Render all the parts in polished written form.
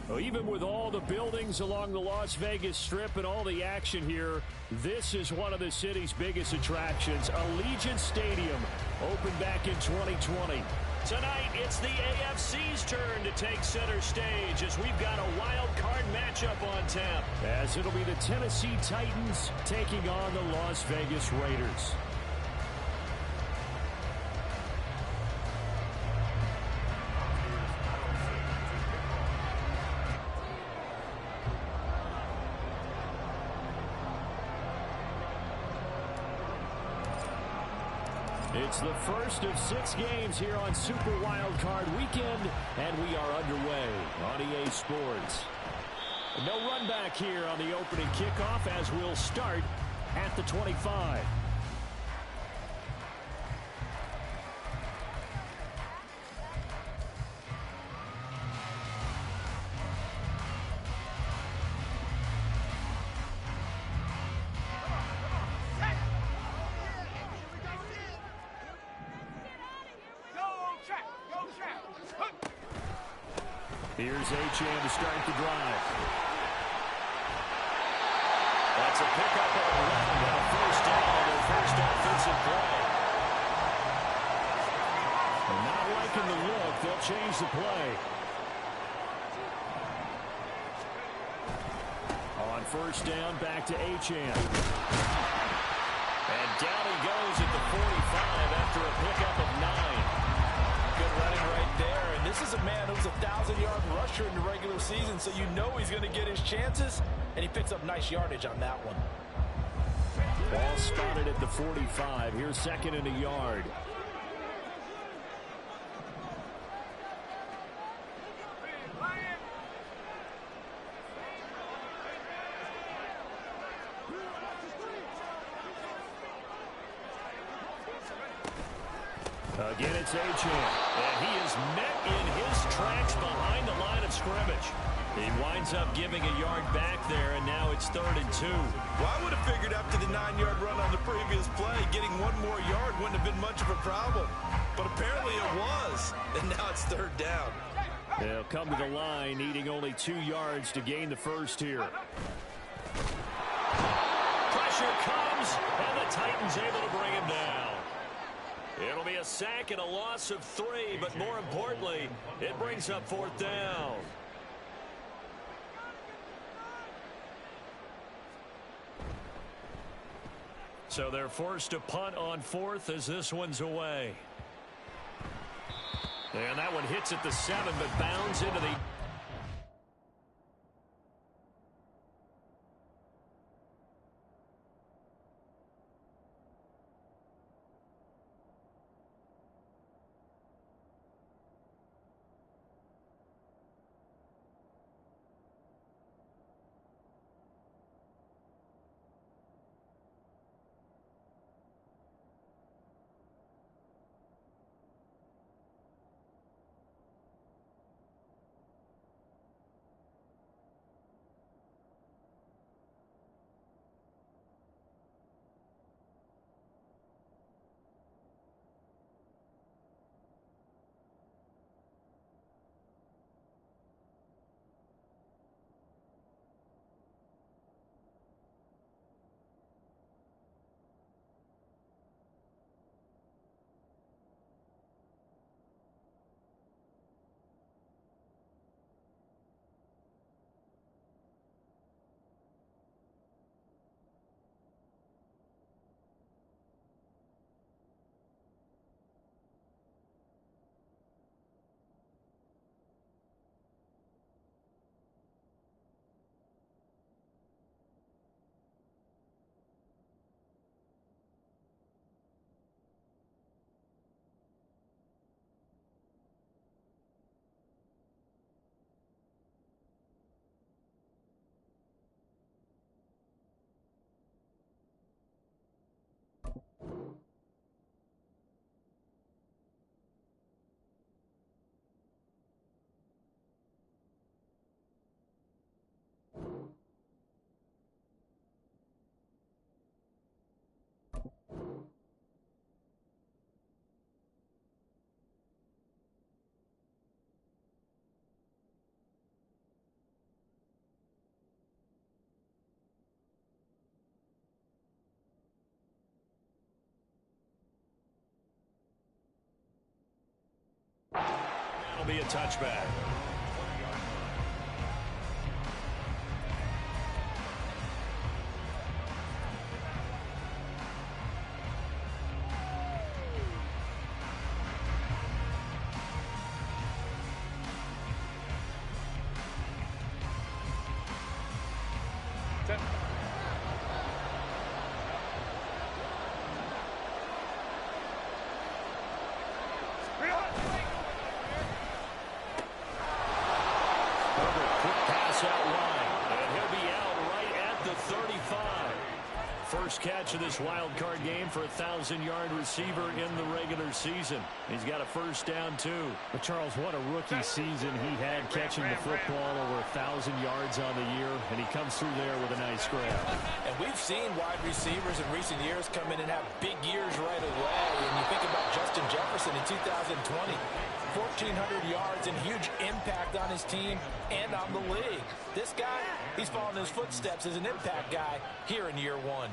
Well, even with all the buildings along the Las Vegas Strip and all the action here, this is one of the city's biggest attractions. Allegiant Stadium opened back in 2020. Tonight, it's the AFC's turn to take center stage as we've got a wild card matchup on tap. As it'll be the Tennessee Titans taking on the Las Vegas Raiders. It's the first of 6 games here on Super Wildcard Weekend, and we are underway on EA Sports. No run back here on the opening kickoff as we'll start at the 25. Here's Achane to start the drive. That's a pickup of a run and a first down, their first offensive play. And not liking the look, they'll change the play. On first down, back to Achane. And down he goes at the 45 after a pickup of 9. Good running right there, and this is a man who's a 1,000-yard rusher in the regular season, so you know he's going to get his chances, and he picks up nice yardage on that one. Ball spotted at the 45. Here's second and a yard. Again, it's Achane, and he is met in his tracks behind the line of scrimmage. He winds up giving a yard back there, and now it's 3rd and 2. Well, I would have figured after the 9-yard run on the previous play, getting one more yard wouldn't have been much of a problem. But apparently it was, and now it's 3rd down. They'll come to the line, needing only 2 yards to gain the first here. Pressure comes, and the Titans able to bring him down. It'll be a sack and a loss of 3, but more importantly, it brings up 4th down. So they're forced to punt on 4th as this one's away. And that one hits at the 7, but bounds into the... to be a touchback. First catch of this wild card game for a 1,000-yard receiver in the regular season. He's got a first down, too. But Charles, what a rookie season he had catching the football over 1,000 yards on the year, and he comes through there with a nice grab. And we've seen wide receivers in recent years come in and have big years right away. And you think about Justin Jefferson in 2020. 1,400 yards and huge impact on his team and on the league. This guy, he's following his footsteps as an impact guy here in year one.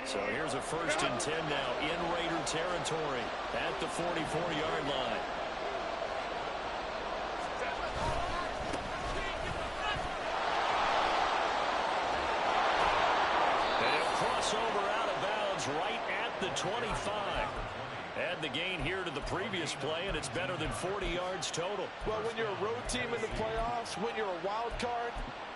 So here's a 1st and 10 now in Raider territory at the 44-yard line. Crossover out of bounds right at the 25. Add the gain here to the previous play, and it's better than 40 yards total. Well, when you're a road team in the playoffs, when you're a wild card,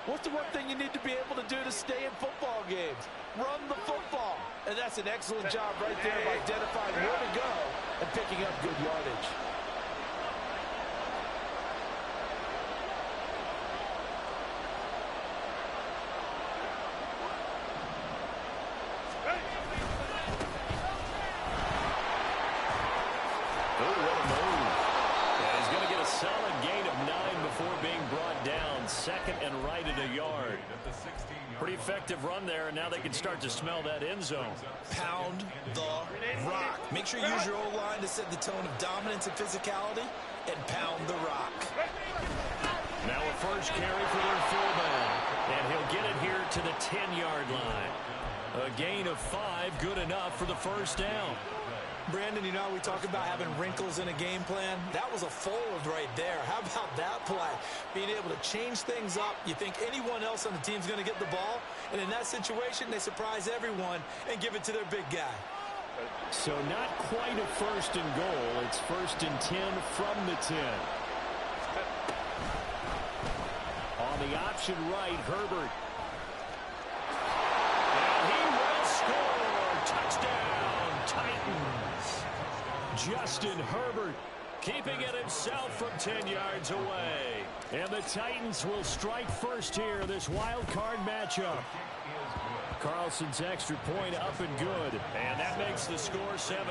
what's the one thing you need to be able to do to stay in football games? Run the football. And that's an excellent job right there of identifying where to go and picking up good yardage. Second and right at a yard. Pretty effective run there, and now they can start to smell that end zone. Pound the rock. Make sure you use your O-line to set the tone of dominance and physicality, and pound the rock. Now a first carry for their fullback, and he'll get it here to the 10-yard line. A gain of 5, good enough for the first down. Brandon, you know, we talk about having wrinkles in a game plan. That was a fold right there. How about that play? Being able to change things up. You think anyone else on the team's going to get the ball, and in that situation, they surprise everyone and give it to their big guy. So not quite a 1st and goal. It's 1st and 10 from the 10. On the option right, Herbert. And he will score. Touchdown, Titans. Justin Herbert keeping it himself from 10 yards away. And the Titans will strike first here in this wild card matchup. Carlson's extra point up and good. And that makes the score 7-0.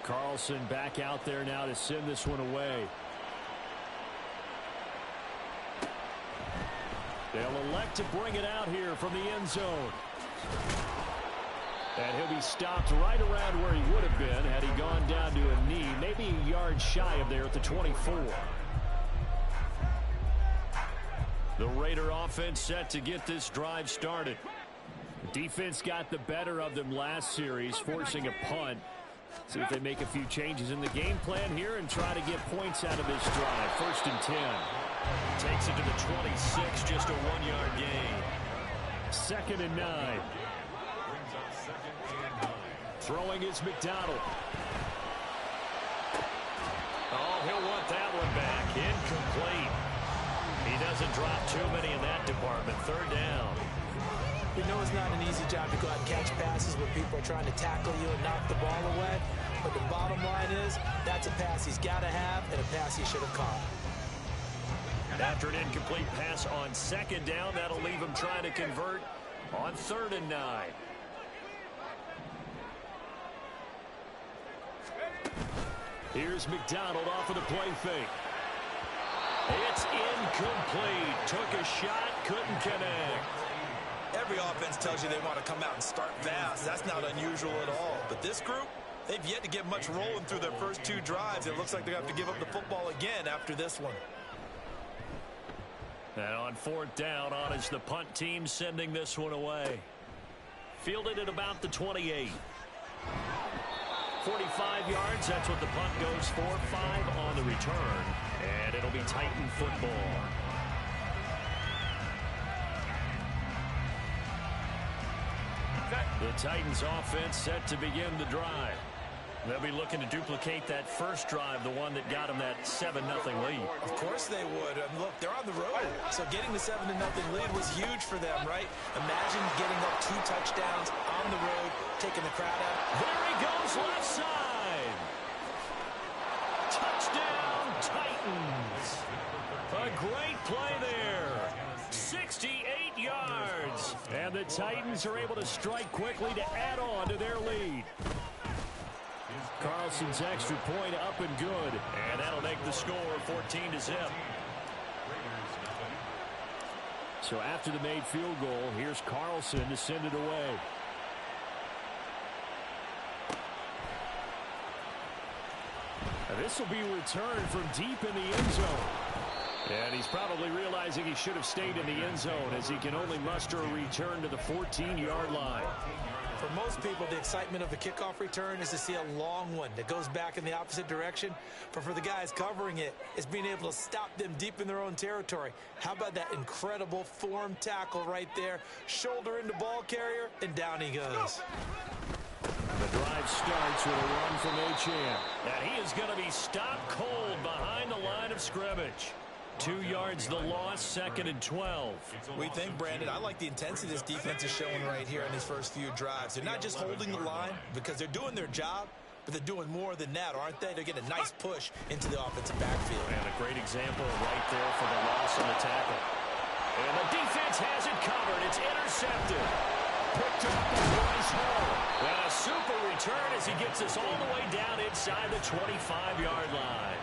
Carlson back out there now to send this one away. They'll elect to bring it out here from the end zone. And he'll be stopped right around where he would have been had he gone down to a knee, maybe a yard shy of there at the 24. The Raider offense set to get this drive started. Defense got the better of them last series, forcing a punt. See if they make a few changes in the game plan here and try to get points out of this drive. 1st and 10. Takes it to the 26, just a 1-yard gain. 2nd and 9. Throwing is McDonald. Oh, he'll want that one back. Incomplete. He doesn't drop too many in that department. 3rd down. We know it's not an easy job to go out and catch passes when people are trying to tackle you and knock the ball away. But the bottom line is, that's a pass he's got to have and a pass he should have caught. After an incomplete pass on 2nd down, that'll leave him trying to convert on 3rd and 9. Here's McDonald off of the play fake. It's incomplete. Took a shot, couldn't connect. Every offense tells you they want to come out and start fast. That's not unusual at all. But this group, they've yet to get much rolling through their first 2 drives. It looks like they have to give up the football again after this one. And on fourth down, on is the punt team sending this one away. Fielded at about the 28. 45 yards, that's what the punt goes for. 5 on the return, and it'll be Titan football. The Titans offense set to begin the drive. They'll be looking to duplicate that first drive, the one that got them that 7-0 lead. Of course they would. Look, they're on the road, so getting the 7-0 lead was huge for them, right? Imagine getting up 2 touchdowns on the road, taking the crowd out. There he goes, left side. Touchdown, Titans. A great play there. 68 yards. And the Titans are able to strike quickly to add on to their lead. Carlson's extra point up and good. And that'll make the score 14-0. So after the made field goal, here's Carlson to send it away. And this will be returned from deep in the end zone. And he's probably realizing he should have stayed in the end zone as he can only muster a return to the 14-yard line. For most people, the excitement of the kickoff return is to see a long one that goes back in the opposite direction. But for the guys covering it, it's being able to stop them deep in their own territory. How about that incredible form tackle right there? Shoulder into ball carrier, and down he goes. The drive starts with a run from Achane. And he is going to be stopped cold behind the line of scrimmage. 2 yards the loss, 2nd and 12. We think, Brandon, I like the intensity this defense is showing right here in these first few drives. They're not just holding the line because they're doing their job, but they're doing more than that, aren't they? They're getting a nice push into the offensive backfield. And a great example right there for the loss on the tackle. And the defense has it covered. It's intercepted. Picked up by Bryce Hall. And a super return as he gets us all the way down inside the 25-yard line.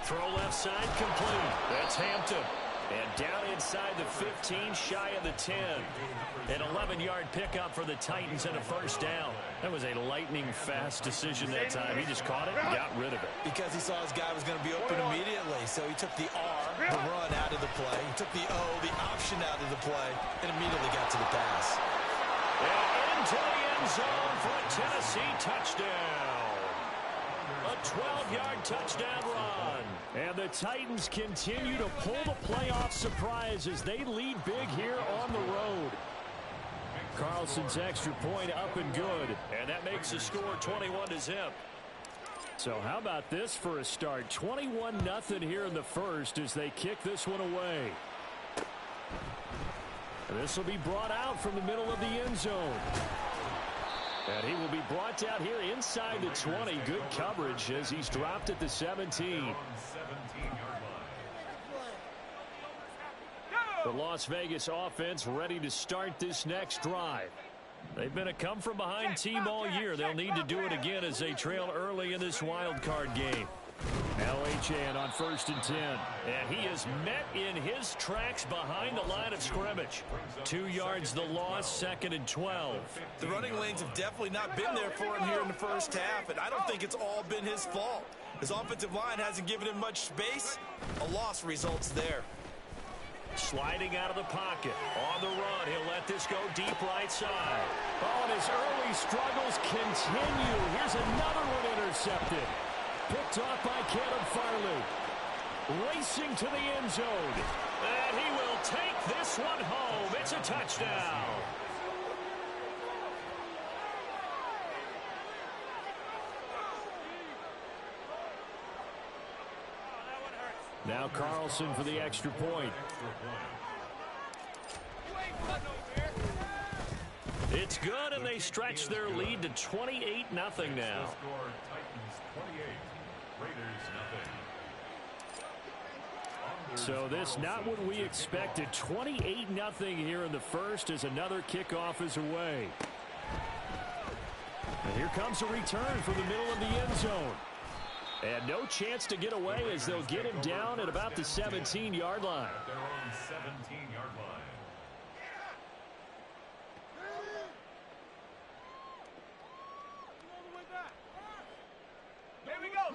Throw left side complete. That's Hampton. And down inside the 15, shy of the 10. An 11-yard pickup for the Titans and a first down. That was a lightning-fast decision that time. He just caught it and got rid of it. Because he saw his guy was going to be open immediately. So he took the R, the run, out of the play. He took the O, the option, out of the play, and immediately got to the pass. And into the end zone for a Tennessee touchdown. A 12-yard touchdown run. And the Titans continue to pull the playoff surprise as they lead big here on the road. Carlson's extra point up and good. And that makes the score 21-0. So how about this for a start? 21-0 here in the first as they kick this one away. And this will be brought out from the middle of the end zone. And he will be brought down here inside the 20. Good coverage as he's dropped at the 17. The Las Vegas offense ready to start this next drive. They've been a come-from-behind team all year. They'll need to do it again as they trail early in this wild card game. Now Achane on 1st and 10. And he is met in his tracks behind the line of scrimmage. 2 yards the loss, 2nd and 12. The running lanes have definitely not been there for him here in the first half, and I don't think it's all been his fault. His offensive line hasn't given him much space. A loss results there. Sliding out of the pocket. On the run, he'll let this go deep right side. Oh, and his early struggles continue. Here's another one intercepted. Picked off by Caleb Farley. Racing to the end zone. And he will take this one home. It's a touchdown. Now Carlson for the extra point. It's good, and they stretch their lead to 28-0 now. So this not what we expected. 28-0 here in the first as another kickoff is away. And here comes a return for the middle of the end zone. And no chance to get away as they'll get him down at about the 17-yard line. At their own 17-yard line.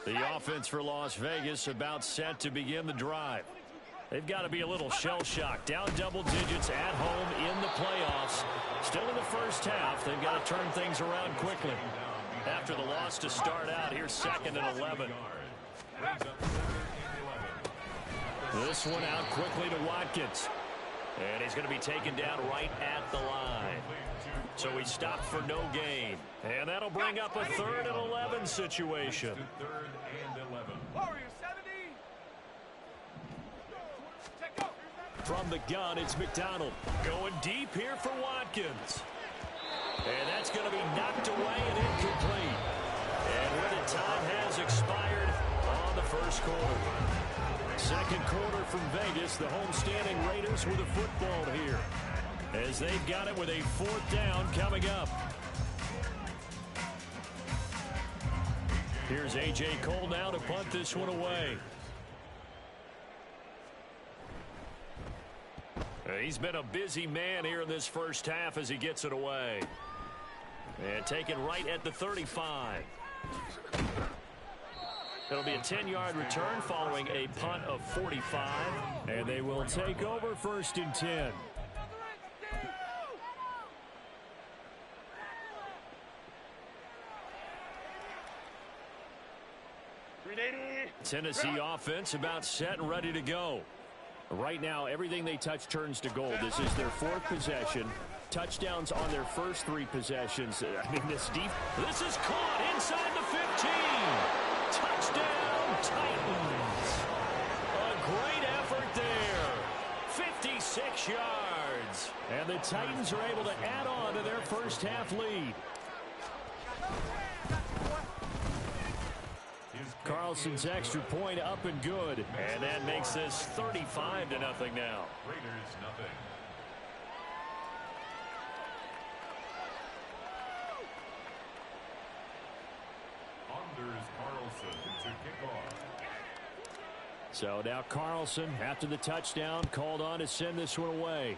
The offense for Las Vegas about set to begin the drive. They've got to be a little shell-shocked. Down double digits at home in the playoffs. Still in the first half. They've got to turn things around quickly. After the loss to start out, here's 2nd and 11. This one out quickly to Watkins. And he's going to be taken down right at the line. So he stopped for no gain. And that'll bring up a 3rd and 11 situation. 3rd and 11. From the gun, it's McDonald. Going deep here for Watkins. And that's going to be knocked away and incomplete. And where the time has expired on the first quarter. Second quarter from Vegas, the homestanding Raiders with a football here. As they've got it with a 4th down coming up. Here's A.J. Cole now to punt this one away. He's been a busy man here in this first half as he gets it away. And taken right at the 35. It'll be a 10-yard return following a punt of 45. And they will take over 1st and 10. Tennessee offense about set and ready to go. Right now, everything they touch turns to gold. This is their 4th possession. Touchdowns on their first 3 possessions. I mean, this is caught inside the 15. Touchdown, Titans. A great effort there. 56 yards. And the Titans are able to add on to their first half lead. Carlson's extra point up and good. And that makes this 35-0 now. Raiders nothing. Anders Carlson to kick off. So now Carlson, after the touchdown, called on to send this one away.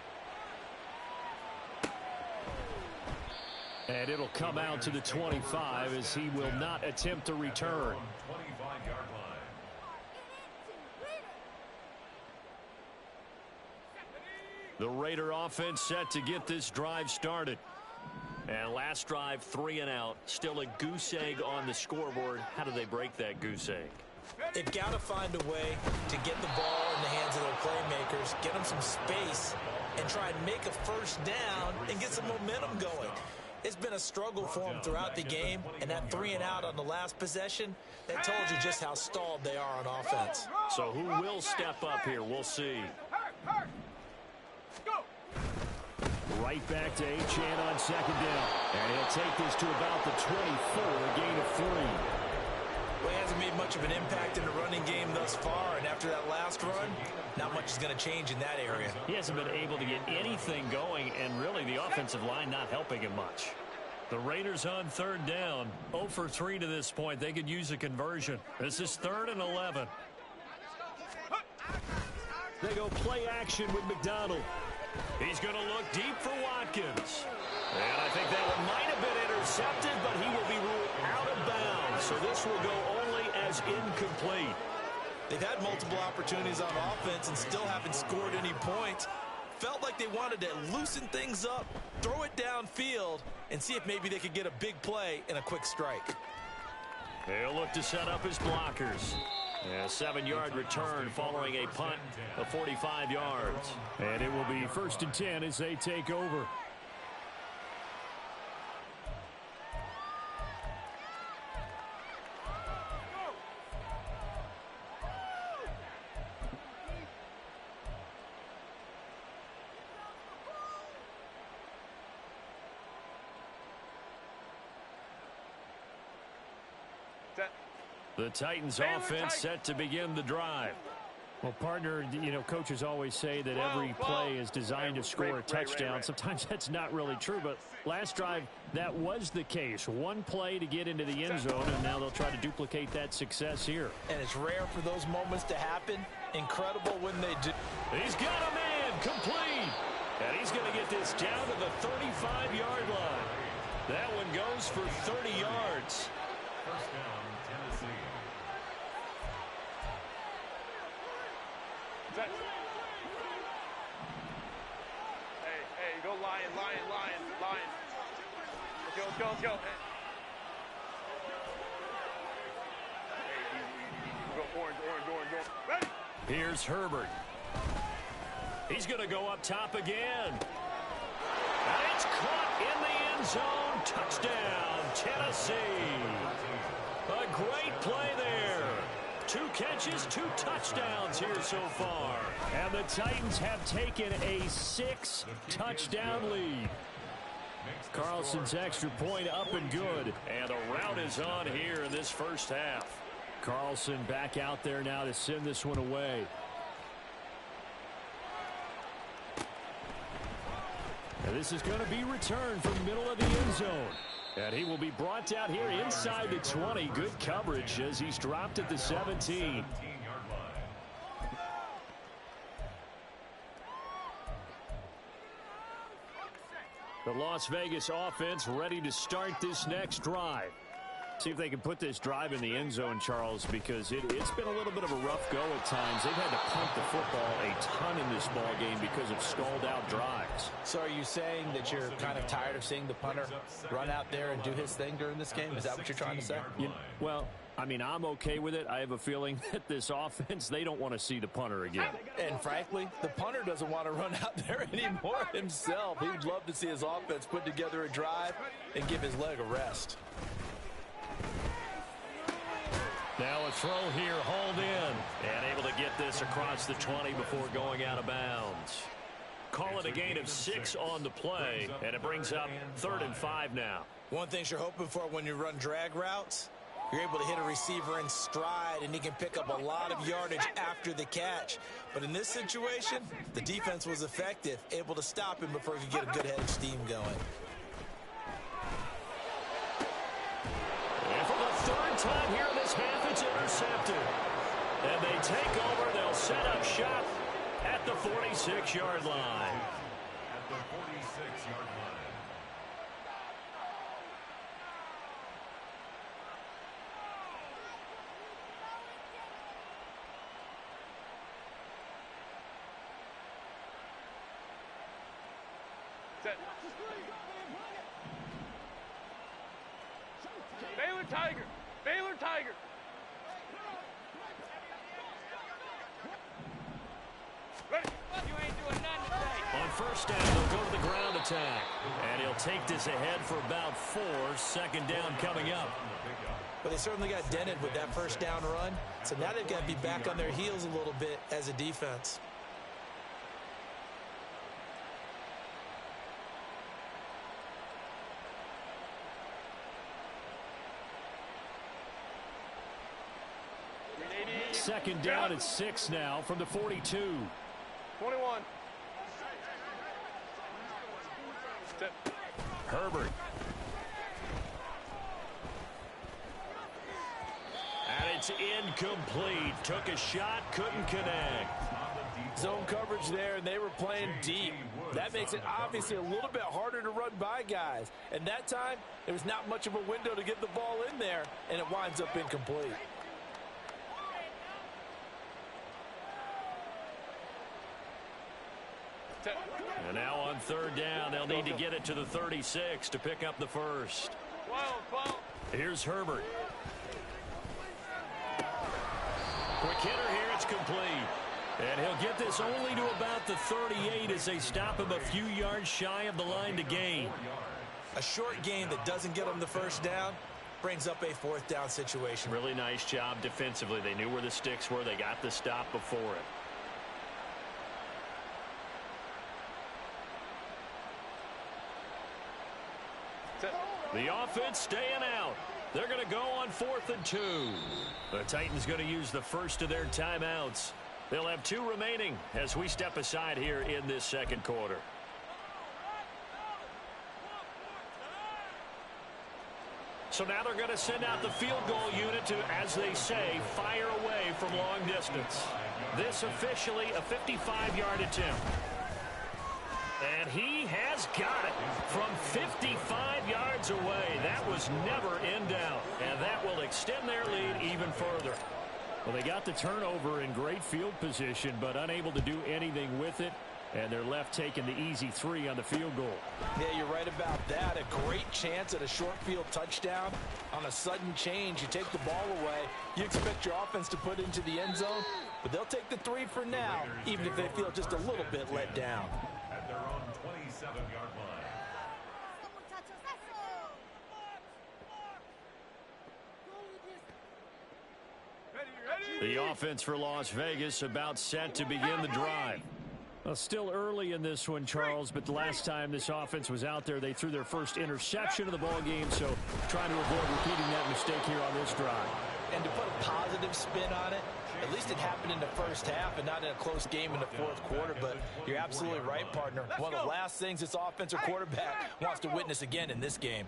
And it'll come out to the 25 as he will not attempt to return. 25-yard line. The Raider offense set to get this drive started. And last drive, 3 and out. Still a goose egg on the scoreboard. How do they break that goose egg? They've got to find a way to get the ball in the hands of their playmakers, get them some space, and try and make a first down and get some momentum going. It's been a struggle for them throughout the game, and that 3 and out on the last possession, that told you just how stalled they are on offense. So who will step up here? We'll see. Right back to Achane on 2nd down. And he'll take this to about the 24, a gain of 3. Well, he hasn't made much of an impact in the running game thus far, and after that last run, not much is going to change in that area. He hasn't been able to get anything going, and really the offensive line not helping him much. The Raiders on 3rd down. 0 for 3 to this point. They could use a conversion. This is 3rd and 11. They go play action with McDonald. He's going to look deep for Watkins. And I think that one might have been intercepted, but he will be ruled out of bounds. So this will go only as incomplete. They've had multiple opportunities on offense and still haven't scored any points. Felt like they wanted to loosen things up, throw it downfield, and see if maybe they could get a big play and a quick strike. They'll look to set up his blockers. A 7-yard return following a punt of 45 yards. And it will be 1st and 10 as they take over. The Titans offense set to begin the drive. Well, partner, you know, coaches always say that every play is designed to score a touchdown. Sometimes that's not really true, but last drive, that was the case. One play to get into the end zone, and now they'll try to duplicate that success here. And it's rare for those moments to happen. Incredible when they do. He's got a man complete. And he's going to get this down to the 35-yard line. That one goes for 30 yards. First down, Tennessee. Hey, go lion. Let's go. Hey, go orange. Ready? Here's Herbert. He's going to go up top again. And it's caught in the end zone. Touchdown, Tennessee. A great play there. 2 catches, 2 touchdowns here so far. And the Titans have taken a 6-touchdown lead. Carlson's extra point up and good. And the route is on here in this first half. Carlson back out there now to send this one away. And this is going to be returned from the middle of the end zone. And he will be brought down here inside the 20. Good coverage as he's dropped at the 17. 17-yard line. The Las Vegas offense ready to start this next drive. See if they can put this drive in the end zone, Charles, because it's been a little bit of a rough go at times. They've had to punt the football a ton in this ball game because of stalled-out drives. So are you saying that you're kind of tired of seeing the punter run out there and do his thing during this game? Is that what you're trying to say? Well, I mean, I'm okay with it. I have a feeling that this offense, they don't want to see the punter again. And frankly, the punter doesn't want to run out there anymore himself. He would love to see his offense put together a drive and give his leg a rest. Now a throw here, hauled in, and able to get this across the 20 before going out of bounds. Call it a gain of 6 on the play, and it brings up 3rd and 5 now. One thing you're hoping for when you run drag routes, you're able to hit a receiver in stride, and he can pick up a lot of yardage after the catch. But in this situation, the defense was effective, able to stop him before he could get a good head of steam going. And for the 3rd time here in this half, it's intercepted. And they take over. They'll set up shop at the 46-yard line. At the 46-yard line. Set. Baylor Tiger. Ready? You ain't doing nothing today. On first down, they'll go to the ground attack. And he'll take this ahead for about 4. 2nd down coming up. But they certainly got dented with that first down run. So now they've got to be back on their heels a little bit as a defense. Second down at 6 now from the 42. 21. Set. Herbert. And it's incomplete. Took a shot, couldn't connect. Zone coverage there, and they were playing deep. That makes it obviously a little bit harder to run by guys. And that time, there was not much of a window to get the ball in there, and it winds up incomplete. And now on 3rd down, they'll need to get it to the 36 to pick up the first. 12. Here's Herbert. Quick hitter here, it's complete. And he'll get this only to about the 38 as they stop him a few yards shy of the line to gain. A short gain that doesn't get them the first down brings up a 4th down situation. Really nice job defensively. They knew where the sticks were. They got the stop before it. The offense staying out. They're going to go on 4th and 2. The Titans going to use the first of their timeouts. They'll have 2 remaining as we step aside here in this second quarter. So now they're going to send out the field goal unit to, as they say, fire away from long distance. This officially a 55-yard attempt. And he has got it from 55 yards away. That was never in doubt. And that will extend their lead even further. Well, they got the turnover in great field position, but unable to do anything with it. And they're left taking the easy 3 on the field goal. Yeah, you're right about that. A great chance at a short field touchdown. On a sudden change, you take the ball away. You expect your offense to put into the end zone, but they'll take the 3 for now, even if they feel just a little bit let down. At their own 27-yard line. The offense for Las Vegas about set to begin the drive. Well, still early in this one, Charles, but the last time this offense was out there, they threw their first interception of the ball game, so trying to avoid repeating that mistake here on this drive. And to put a positive spin on it, at least it happened in the first half and not in a close game in the fourth quarter, but you're absolutely right, partner. One of the last things this offensive quarterback wants to witness again in this game.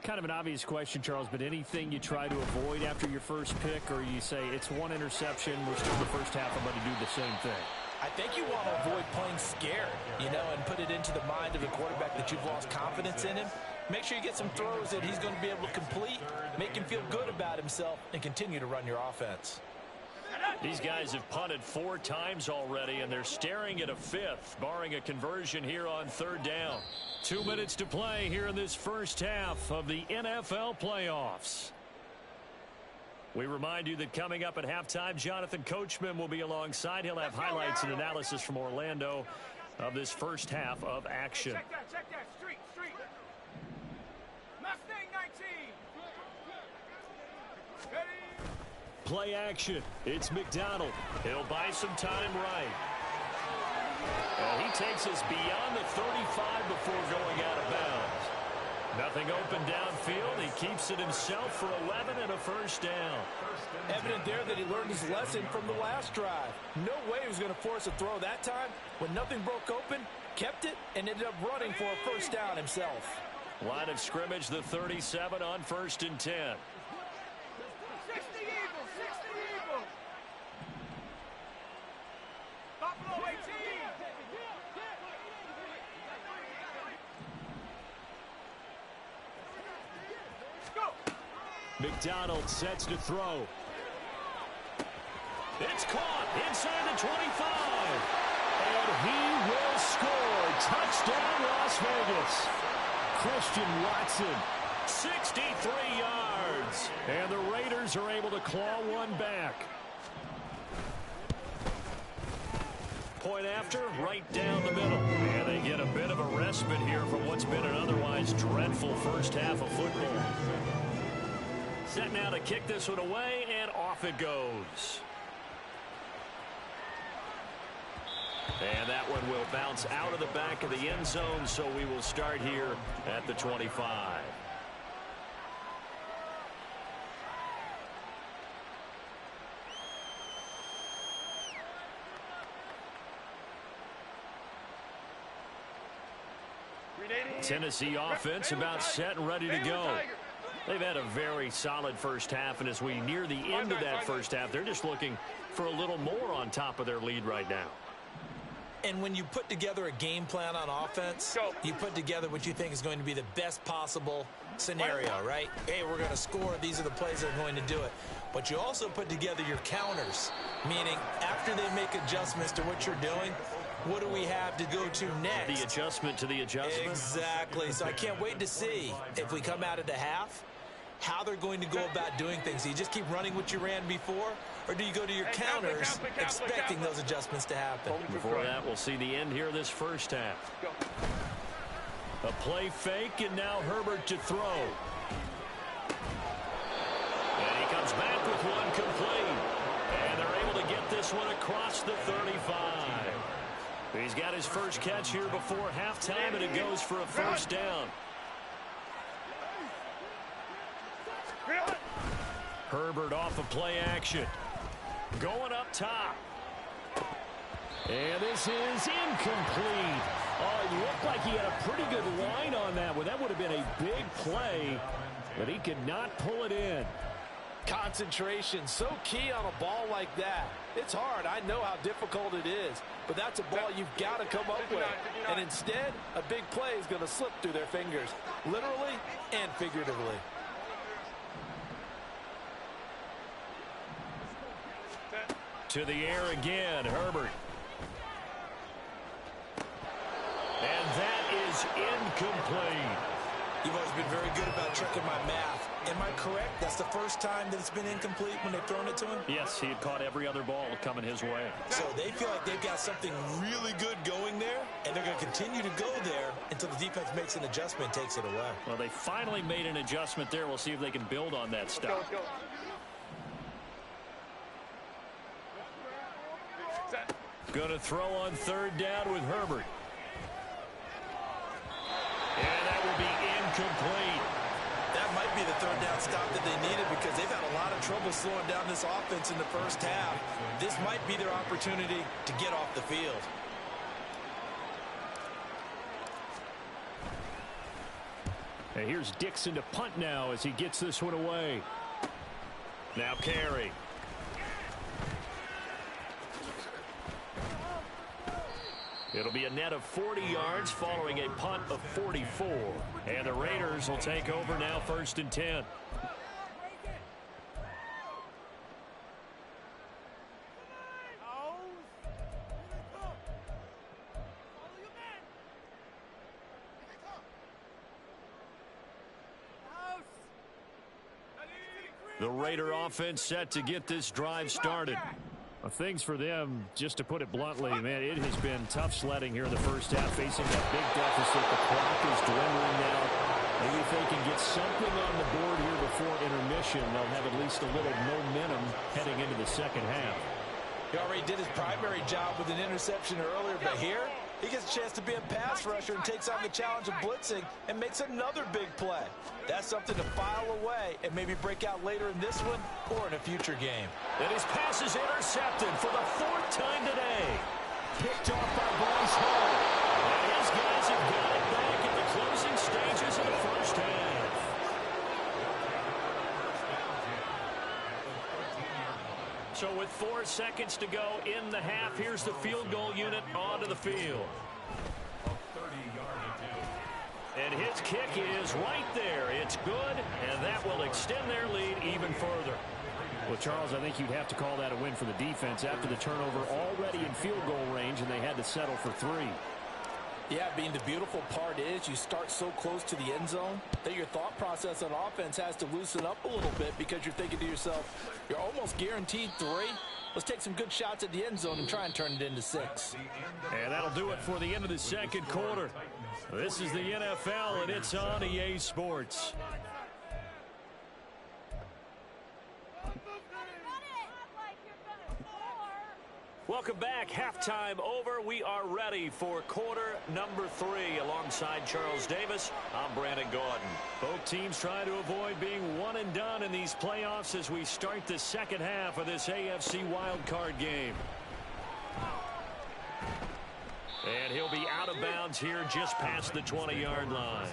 Kind of an obvious question, Charles, but anything you try to avoid after your first pick, or you say it's one interception, we're still in the first half, I'm going to do the same thing? I think you want to avoid playing scared, and put it into the mind of the quarterback that you've lost confidence in him. Make sure you get some throws that he's going to be able to complete, make him feel good about himself, and continue to run your offense. These guys have punted 4 times already, and they're staring at a 5th, barring a conversion here on 3rd down. 2 minutes to play here in this first half of the NFL playoffs. We remind you that coming up at halftime, Jonathan Coachman will be alongside. He'll have highlights and analysis from Orlando of this first half of action. Check that. Street. Mustang 19. Ready. Play action. It's McDonald. He'll buy some time right. He takes us beyond the 35 before going out of bounds. Nothing open downfield. He keeps it himself for 11 and a first down. Evident there that he learned his lesson from the last drive. No way he was going to force a throw that time. When nothing broke open, kept it, and ended up running for a first down himself. Line of scrimmage, the 37 on 1st and 10. 60 Eagles. Buffalo 18. McDonald sets to throw. It's caught inside the 25. And he will score. Touchdown, Las Vegas. Christian Watson, 63 yards. And the Raiders are able to claw one back. Point after, right down the middle. And they get a bit of a respite here from what's been an otherwise dreadful first half of football. Set now to kick this one away, and off it goes. And that one will bounce out of the back of the end zone, so we will start here at the 25. Tennessee offense about set and ready to go. They've had a very solid first half, and as we near the end of that first half, they're just looking for a little more on top of their lead right now. And when you put together a game plan on offense, you put together what you think is going to be the best possible scenario, right? Hey, we're going to score. These are the plays that are going to do it. But you also put together your counters, meaning after they make adjustments to what you're doing, what do we have to go to next? The adjustment to the adjustment? Exactly. So I can't wait to see if we come out of the half, how they're going to go about doing things. Do you just keep running what you ran before, or do you go to your counters expecting those adjustments to happen? Before that, we'll see the end here of this first half. A play fake, and now Herbert to throw. And he comes back with one complete. And they're able to get this one across the 35. He's got his first catch here before halftime, and it goes for a first down. Herbert off of play action. Going up top. And this is incomplete. Oh, it looked like he had a pretty good line on that one. That would have been a big play, but he could not pull it in. Concentration, so key on a ball like that. It's hard. I know how difficult it is, but that's a ball you've got to come up with. And instead, a big play is going to slip through their fingers, literally and figuratively. To the air again, Herbert. And that is incomplete. You've always been very good about checking my math. Am I correct? That's the first time that it's been incomplete when they've thrown it to him? Yes, he had caught every other ball coming his way. So they feel like they've got something really good going there, and they're going to continue to go there until the defense makes an adjustment and takes it away. Well, they finally made an adjustment there. We'll see if they can build on that stuff. Going to throw on third down with Herbert. And that will be incomplete. That might be the third down stop that they needed because they've had a lot of trouble slowing down this offense in the first half. This might be their opportunity to get off the field. And here's Dixon to punt now as he gets this one away. Now carry. It'll be a net of 40 yards following a punt of 44. And the Raiders will take over now, 1st and 10. The Raider offense set to get this drive started. Things for them, just to put it bluntly, man, it has been tough sledding here in the first half, facing that big deficit. The clock is dwindling now. Maybe if they can get something on the board here before intermission, they'll have at least a little momentum heading into the second half. He already did his primary job with an interception earlier, but here he gets a chance to be a pass rusher and takes on the challenge of blitzing and makes another big play. That's something to file away and maybe break out later in this one or in a future game. And his pass is intercepted for the 4th time today. Picked off by Bryce Hall. And his guys have got it back in the closing stages of the first half. So with 4 seconds to go in the half, here's the field goal unit onto the field. And his kick is right there. It's good, and that will extend their lead even further. Well, Charles, I think you'd have to call that a win for the defense after the turnover already in field goal range, and they had to settle for 3. Yeah, being the beautiful part is you start so close to the end zone that your thought process on offense has to loosen up a little bit because you're thinking to yourself, you're almost guaranteed 3. Let's take some good shots at the end zone and try and turn it into 6. And that'll do it for the end of the second quarter. This is the NFL, and it's on EA Sports. Welcome back. Halftime over. We are ready for quarter number 3. Alongside Charles Davis, I'm Brandon Gordon. Both teams try to avoid being one and done in these playoffs as we start the second half of this AFC Wildcard game. And he'll be out of bounds here just past the 20-yard line.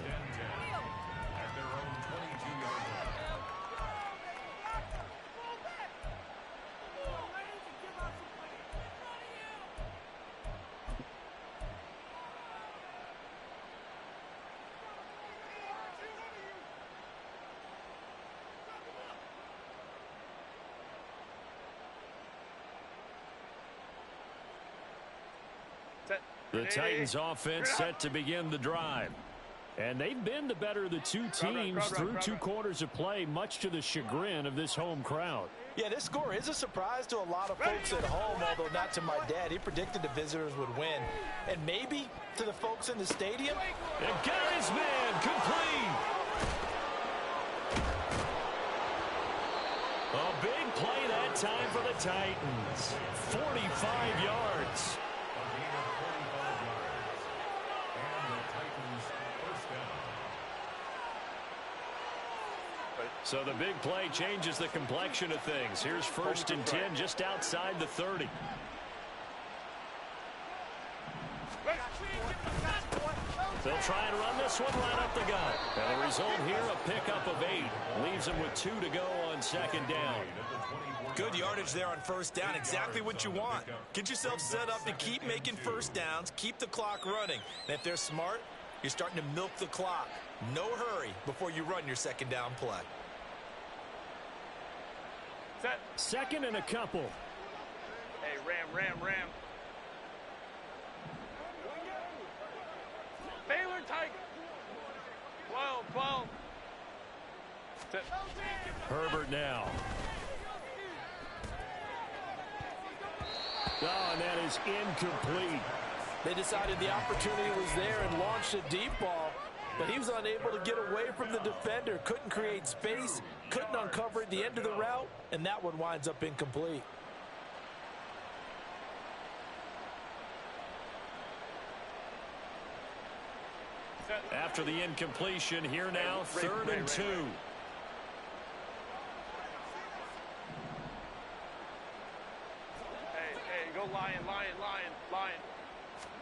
The Titans offense set to begin the drive. And they've been the better of the two teams through 2 quarters of play, much to the chagrin of this home crowd. Yeah, this score is a surprise to a lot of folks at home, although not to my dad. He predicted the visitors would win. And maybe to the folks in the stadium. And got his man complete. A big play that time for the Titans. 45 yards. So the big play changes the complexion of things. Here's 1st and 10 just outside the 30. They'll try and run this one right up the gut. And the result here, a pickup of 8. Leaves them with 2 to go on second down. Good yardage there on first down. Exactly what you want. Get yourself set up to keep making first downs, keep the clock running. And if they're smart, you're starting to milk the clock. No hurry before you run your second down play. Set. Second and a couple. Hey, ram. Baylor Tiger. 12. Set. Herbert now. Oh, and that is incomplete. They decided the opportunity was there and launched a deep ball, but he was unable to get away from the defender, couldn't create space, couldn't uncover at the end of the route, and that one winds up incomplete. After the incompletion, here now, 3rd and 2. Hey, go Lion. Why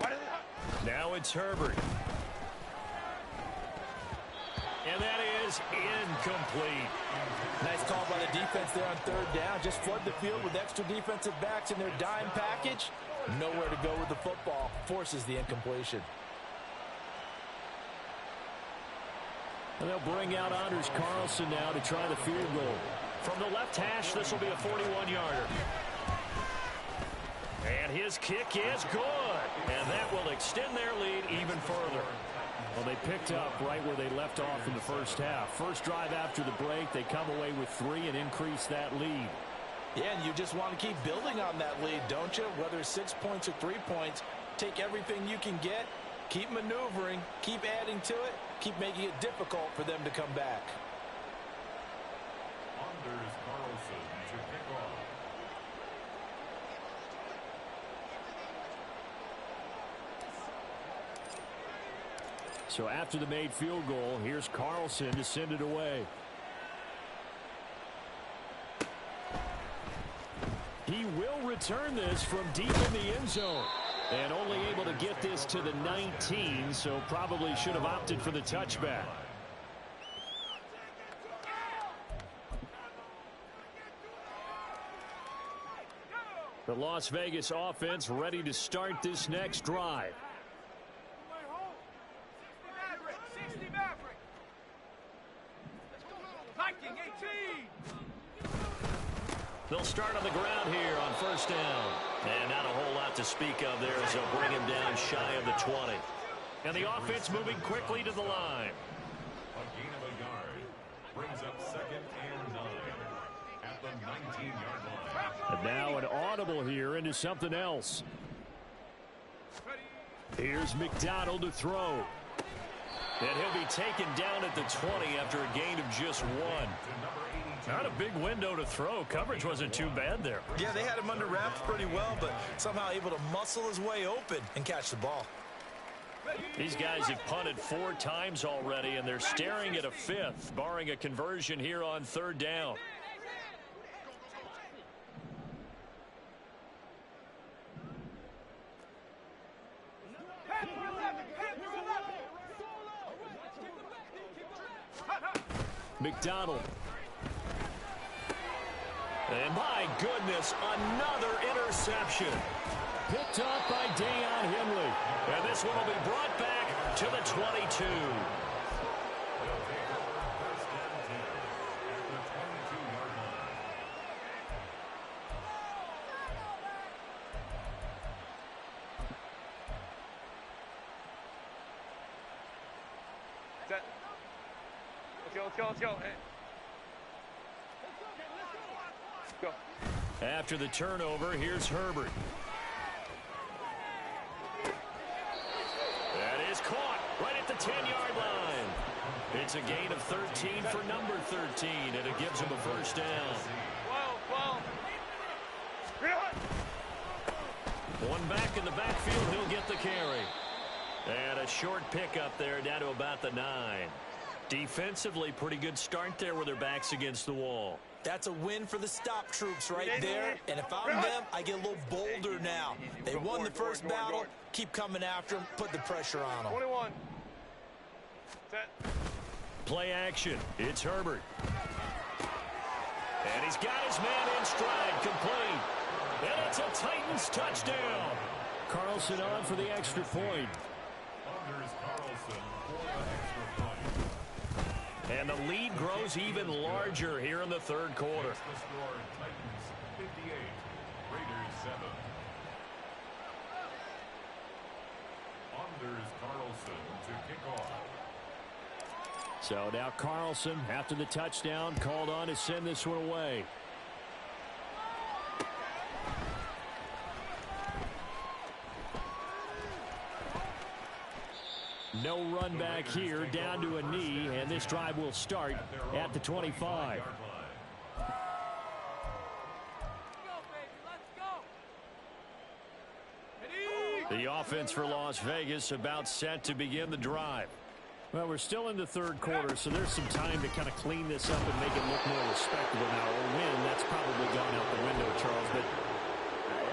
did they... Now it's Herbert. And that is incomplete. Nice call by the defense there on 3rd down. Just flood the field with extra defensive backs in their dime package. Nowhere to go with the football. Forces the incompletion. And they'll bring out Anders Carlson now to try the field goal. From the left hash, this will be a 41-yarder. And his kick is good. And that will extend their lead even further. Well, they picked up right where they left off in the first half. First drive after the break, they come away with 3 and increase that lead. Yeah, and you just want to keep building on that lead, don't you? Whether it's 6 points or 3 points, take everything you can get, keep maneuvering, keep adding to it, keep making it difficult for them to come back. Anders Carlson to kick off. So after the made field goal, here's Carlson to send it away. He will return this from deep in the end zone. And only able to get this to the 19, so probably should have opted for the touchback. The Las Vegas offense ready to start this next drive. 60 Maverick. Viking 18. They'll start on the ground here on first down. And not a whole lot to speak of there as they'll bring him down shy of the 20. And the offense moving quickly to the line. A gain of a yard brings up 2nd and 9 at the 19-yard line. And now an audible here into something else. Here's McDonald to throw. And he'll be taken down at the 20 after a gain of just 1. Not a big window to throw. Coverage wasn't too bad there. Yeah, they had him under wraps pretty well, but somehow able to muscle his way open and catch the ball. These guys have punted 4 times already, and they're staring at a 5th, barring a conversion here on 3rd down. McDonald. And my goodness, another interception. Picked up by Deion Henley. And this one will be brought back to the 22. Let's go. Hey. Go. After the turnover, here's Herbert. That is caught right at the 10-yard line. It's a gain of 13 for number 13, and it gives him a first down. 12. One back in the backfield, he'll get the carry. And a short pickup there down to about the 9. Defensively, pretty good start there with their backs against the wall. That's a win for the stop troops right there. And if I'm them, I get a little bolder now. They won the first battle. Keep coming after them. Put the pressure on them. 21. Set. Play action. It's Herbert. And he's got his man in stride, complete. And it's a Titans touchdown. Carlson on for the extra point. Anders Carlson for the extra point. And the lead grows even larger here in the third quarter. The score, Titans 58, Raiders 7. Anders Carlson to kick off. So now Carlson, after the touchdown, called on to send this one away. No run back here, down to a knee, and this drive will start at the 25. The offense for Las Vegas about set to begin the drive. Well, we're still in the third quarter, so there's some time to kind of clean this up and make it look more respectable now. Or win, that's probably gone out the window, Charles. But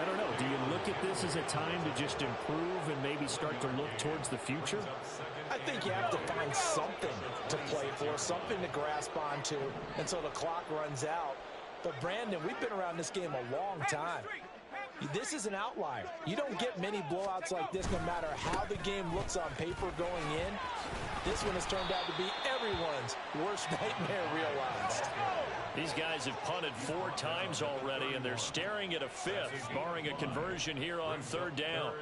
I don't know. Do you look at this as a time to just improve and maybe start to look towards the future? I think you have to find something to play for, something to grasp onto until the clock runs out. But, Brandon, we've been around this game a long time. This is an outlier. You don't get many blowouts like this no matter how the game looks on paper going in. This one has turned out to be everyone's worst nightmare realized. These guys have punted 4 times already, and they're staring at a 5th, barring a conversion here on third down.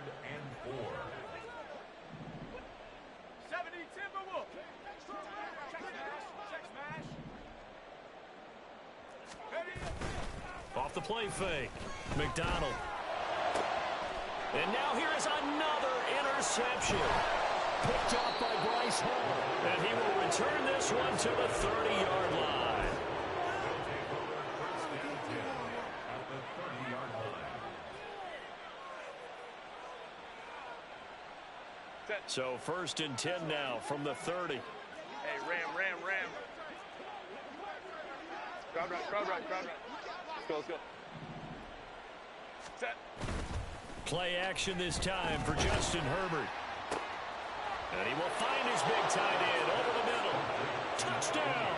70 Timberwolf. Check smash. Off the play fake. McDonald. And now here is another interception. Picked off by Bryce Hall. And he will return this one to the 30-yard line. They'll take over first and 10 at the 30-yard line. So first and 10 now from the 30. Hey, ram. Crowd right. Let's go. Set. Play action this time for Justin Herbert. And he will find his big tight end over the middle. Touchdown.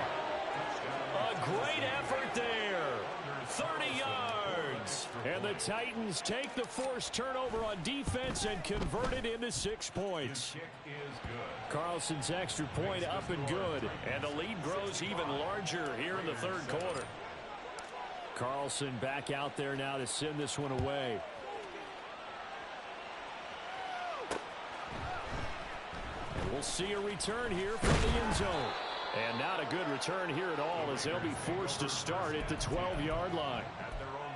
A great effort there. 30 yards. And the Titans take the forced turnover on defense and convert it into 6 points. Kick is good. Carlson's extra point up and good. And the lead grows even larger here in the third quarter. Carlson back out there now to send this one away. We'll see a return here from the end zone. And not a good return here at all as they'll be forced to start at the 12-yard line.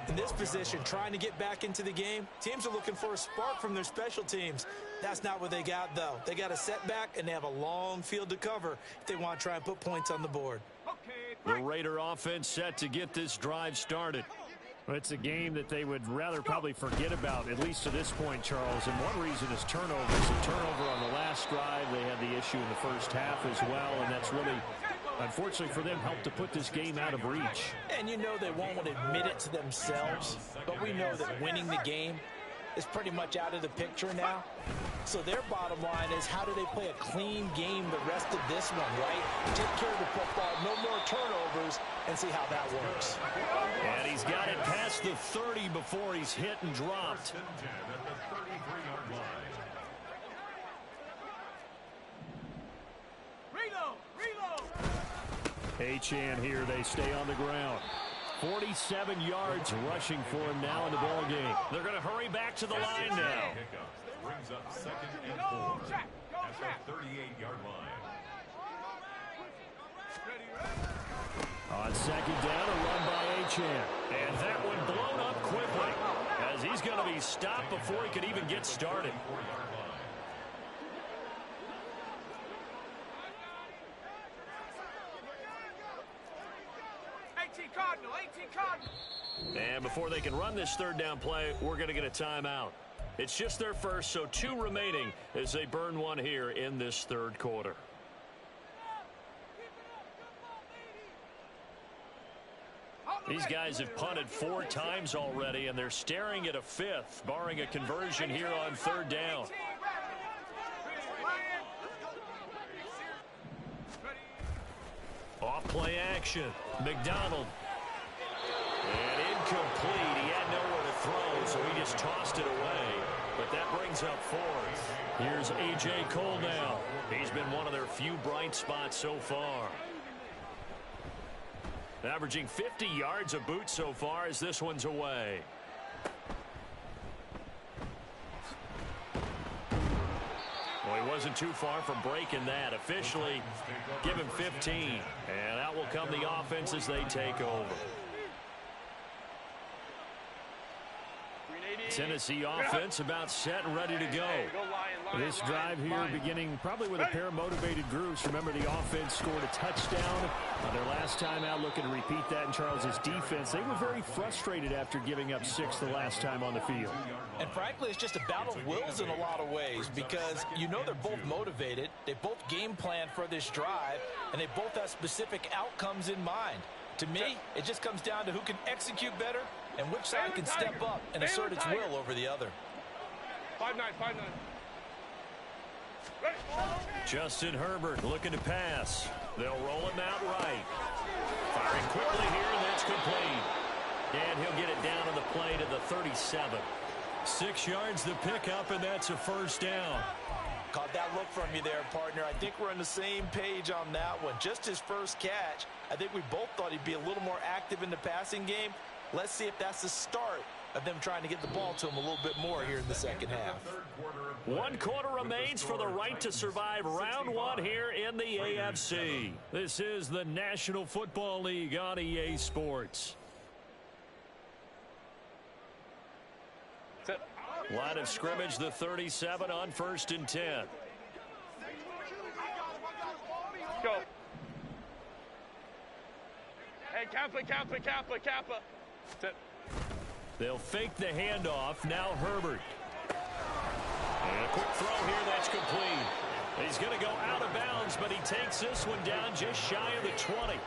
In this position, trying to get back into the game, teams are looking for a spark from their special teams. That's not what they got, though. They got a setback, and they have a long field to cover if they want to try and put points on the board. The Raider offense set to get this drive started. Well, it's a game that they would rather probably forget about, at least to this point, Charles. And one reason is turnovers. A turnover on the last drive. They had the issue in the first half as well, and that's really, unfortunately for them, helped to put this game out of reach. And you know they won't admit it to themselves, but we know that winning the game is pretty much out of the picture now. So their bottom line is, how do they play a clean game the rest of this one, right? Take care of the football, no more turnovers, and see how that works. And he's got it past the 30 before he's hit and dropped. First and 10 at the 33-yard line. Reload. Achane here, they stay on the ground. 47 yards rushing for him now in the ball game. They're going to hurry back to the line now. Pickup brings up second and 4 at the 38-yard line. On second down, a run by Achane. And that one blown up quickly as he's going to be stopped before he could even get started. 4-yard line. And before they can run this third down play, we're going to get a timeout. It's just their first, so 2 remaining as they burn one here in this third quarter. These guys have punted 4 times already, and they're staring at a 5th, barring a conversion here on third down. Off play action. McDonald. And incomplete. He had nowhere to throw, so he just tossed it away. But that brings up fourth. Here's A.J. Cole now. He's been one of their few bright spots so far. Averaging 50 yards a boot so far as this one's away. Well, he wasn't too far from breaking that. Officially, give him 15. And out will come the offense as they take over. Tennessee offense about set and ready to go. This drive here beginning probably with a pair of motivated groups. Remember, the offense scored a touchdown their last time out, looking to repeat that in Charles's defense. They were very frustrated after giving up 6 the last time on the field. And frankly, it's just a battle of wills in a lot of ways, because you know they're both motivated. They both game plan for this drive, and they both have specific outcomes in mind. To me, it just comes down to who can execute better and which side can step up and assert its will over the other. 5-9, 5-9. Justin Herbert looking to pass. They'll roll him out right. Firing quickly here, and that's complete. And he'll get it down on the play to the 37. 6 yards the pickup, and that's a first down. Caught that look from you there, partner. I think we're on the same page on that one. Just his first catch. I think we both thought he'd be a little more active in the passing game. Let's see if that's the start of them trying to get the ball to him a little bit more here in the second half. 1 quarter remains for the right to survive round 1 here in the AFC. This is the National Football League on EA Sports. Line of scrimmage, the 37 on 1st and 10. Go. Hey, Kappa. They'll fake the handoff. Now Herbert. And a quick throw here. That's complete. He's going to go out of bounds, but he takes this one down just shy of the 20.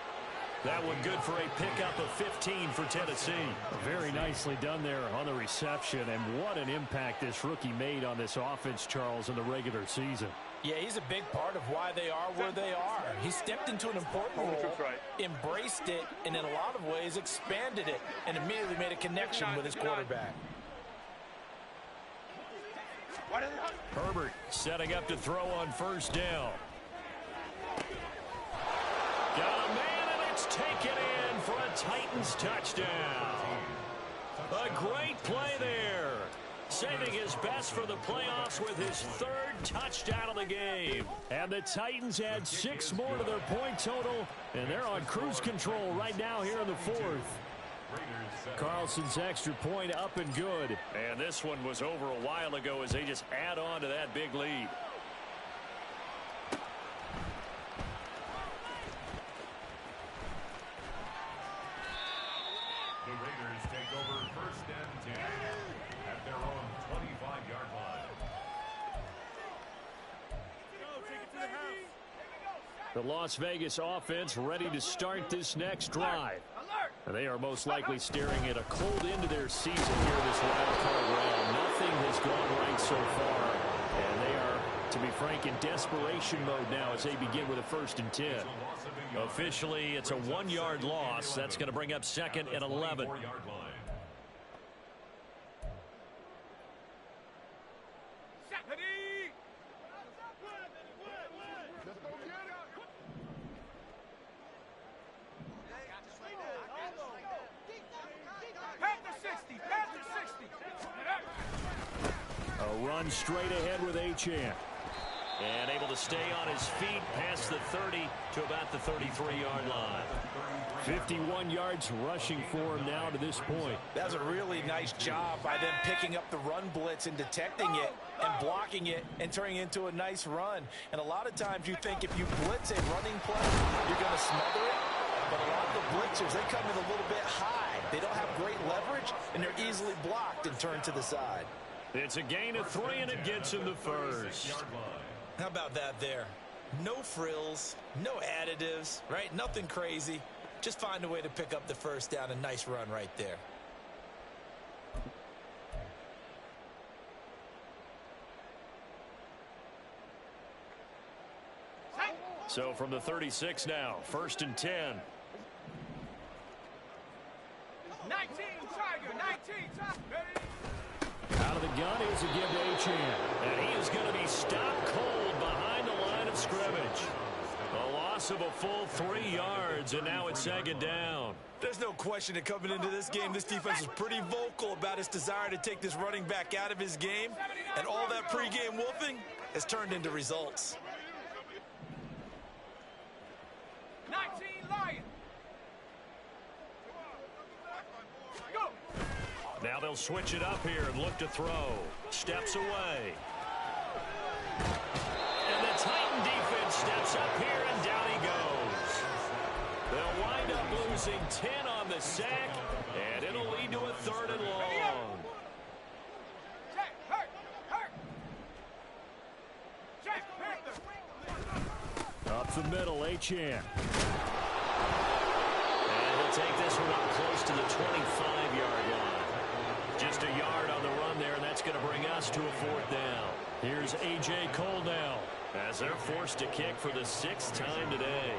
That one good for a pickup of 15 for Tennessee. Very nicely done there on the reception, and what an impact this rookie made on this offense, Charles, in the regular season. Yeah, he's a big part of why they are where they are. He stepped into an important role, embraced it, and in a lot of ways expanded it, and immediately made a connection with his quarterback. Herbert setting up to throw on 1st down. Got a man, and it's taken in for a Titans touchdown. A great play there. Saving his best for the playoffs with his 3rd touchdown of the game. And the Titans add 6 more to their point total, and they're on cruise control right now here in the 4th. Carlson's extra point up and good. And this one was over a while ago as they just add on to that big lead. The Raiders take over 1st and 10 at their own 25-yard line. The Las Vegas offense ready to start this next drive. They are most likely staring at a cold end to their season here this wildcard round. Nothing has gone right so far, and they are, to be frank, in desperation mode now as they begin with a 1st and 10. Officially, it's a 1-yard loss. That's going to bring up 2nd and 11. A run straight ahead with Achane. And able to stay on his feet past the 30 to about the 33-yard line. 51 yards rushing for him now to this point. That's a really nice job by them picking up the run blitz and detecting it and blocking it and turning it into a nice run. And a lot of times you think if you blitz a running play, you're going to smother it. But a lot of the blitzers, they come in a little bit high. They don't have great leverage, and they're easily blocked and turned to the side. It's a gain of 3, and it gets him the 1st. How about that there? No frills, no additives, right? Nothing crazy. Just find a way to pick up the 1st down. A nice run right there. So from the 36 now, 1st and 10. 19, Tiger, 19, Tiger. Out of the gun is a give to Achane. And he is going to be stopped cold behind the line of scrimmage. A loss of a full 3 yards, and now it's 2nd down. There's no question that coming into this game, this defense was pretty vocal about its desire to take this running back out of his game. And all that pregame wolfing has turned into results. 19, Lion. Go. Now they'll switch it up here and look to throw. Steps away. And the Titan defense steps up here, and down he goes. They'll wind up losing 10 on the sack, and it'll lead to a 3rd and long. Jack, hurt, hurt. Jack, hurt. Up the middle, Achane. And he'll take this one up close to the 25-yard line. Just a yard on the run there, and that's going to bring us to a 4th down. Here's A.J. Cole now, as they're forced to kick for the 6th time today.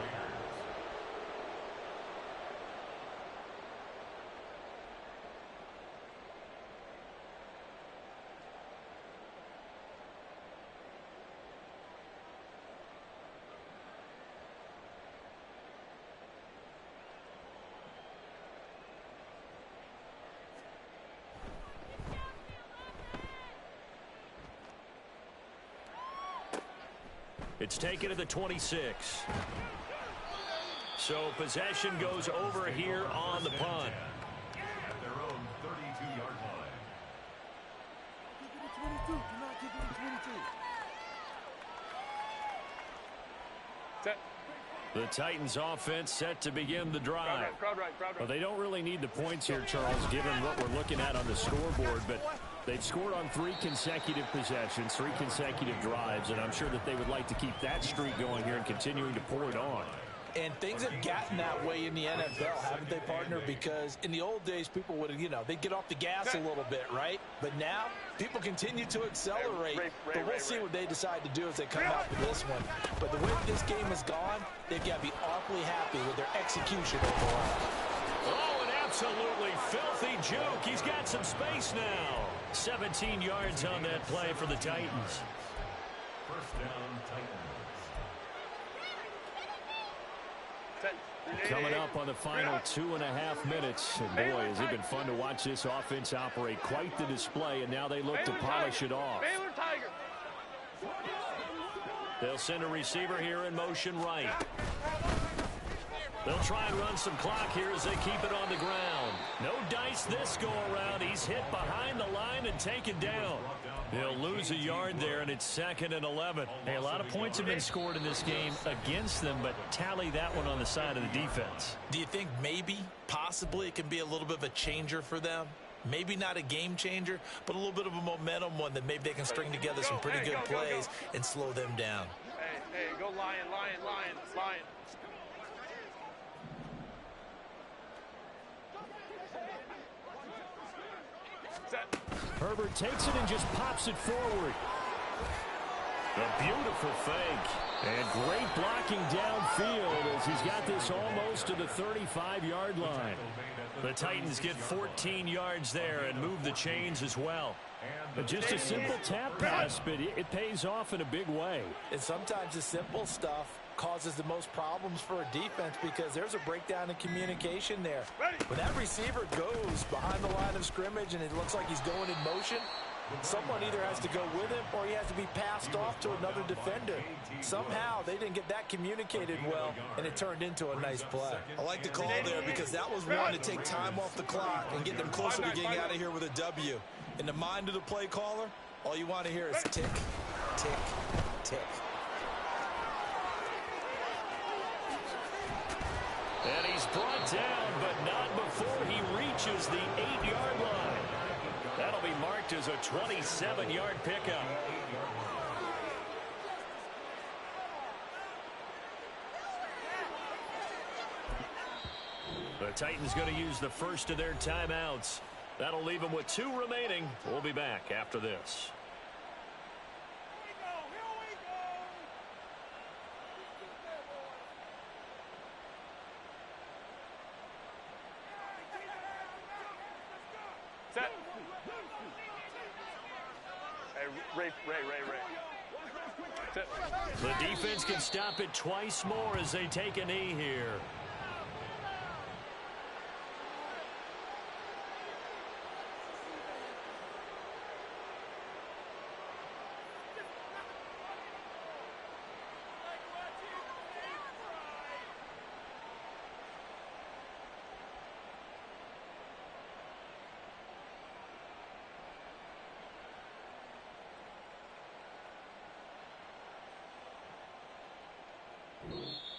It's taken at the 26. So possession goes over here on the punt. At their own 32-yard line. The Titans offense set to begin the drive. Crowd right. Well, they don't really need the points here, Charles, given what we're looking at on the scoreboard, but they've scored on 3 consecutive possessions, 3 consecutive drives, and I'm sure that they would like to keep that streak going here and continuing to pour it on. And things have gotten that way in the NFL, haven't they, partner? Because in the old days, people would, they'd get off the gas a little bit, right? But now, people continue to accelerate. But we'll see what they decide to do as they come out with this one. But the way this game has gone, they've got to be awfully happy with their execution overall. Oh, an absolutely filthy juke. He's got some space now. 17 yards on that play for the Titans. 1st down, Titans. Coming up on the final 2.5 minutes. And boy, has it been fun to watch this offense operate. Quite the display, and now they look to polish it off. Baylor Tiger. They'll send a receiver here in motion right. They'll try and run some clock here as they keep it on the ground. No dice this go around. He's hit behind the line and taken down. They'll lose a yard there, and it's 2nd and 11. Hey, a lot of points have been scored in this game against them, but tally that one on the side of the defense. Do you think maybe, possibly, it can be a little bit of a changer for them? Maybe not a game changer, but a little bit of a momentum one that maybe they can string together some pretty good plays and slow them down. Hey, go Lion. Herbert takes it and just pops it forward. A beautiful fake. And great blocking downfield as he's got this almost to the 35-yard line. The Titans get 14 yards there and move the chains as well. But just a simple tap pass, but it pays off in a big way. And sometimes the simple stuff causes the most problems for a defense because there's a breakdown in communication there. When that receiver goes behind the line of scrimmage and it looks like he's going in motion, someone either has to go with him or he has to be passed off to another defender. Somehow they didn't get that communicated well, and it turned into a nice play. I like the call there because that was one to take time off the clock and get them closer to getting out of here with a W. In the mind of the play caller, all you want to hear is tick, tick, tick. And he's brought down, but not before he reaches the 8-yard line. That'll be marked as a 27-yard pickup. The Titans going to use the first of their timeouts. That'll leave them with 2 remaining. We'll be back after this. Set. Hey, Ray. Set. The defense can stop it twice more as they take a knee here.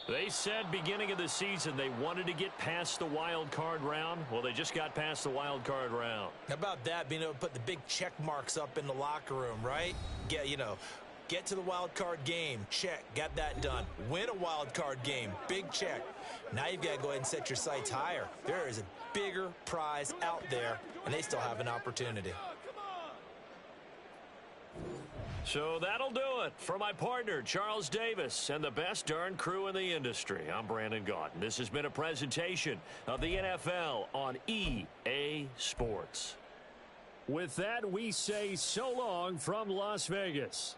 They said beginning of the season they wanted to get past the wild card round. Well, they just got past the wild card round. How about that, being able to put the big check marks up in the locker room, right? Get to the wild card game, check, got that done. Win a wild card game, big check. Now you've got to go ahead and set your sights higher. There is a bigger prize out there, and they still have an opportunity. So that'll do it for my partner, Charles Davis, and the best darn crew in the industry. I'm Brandon Gaudin. This has been a presentation of the NFL on EA Sports. With that, we say so long from Las Vegas.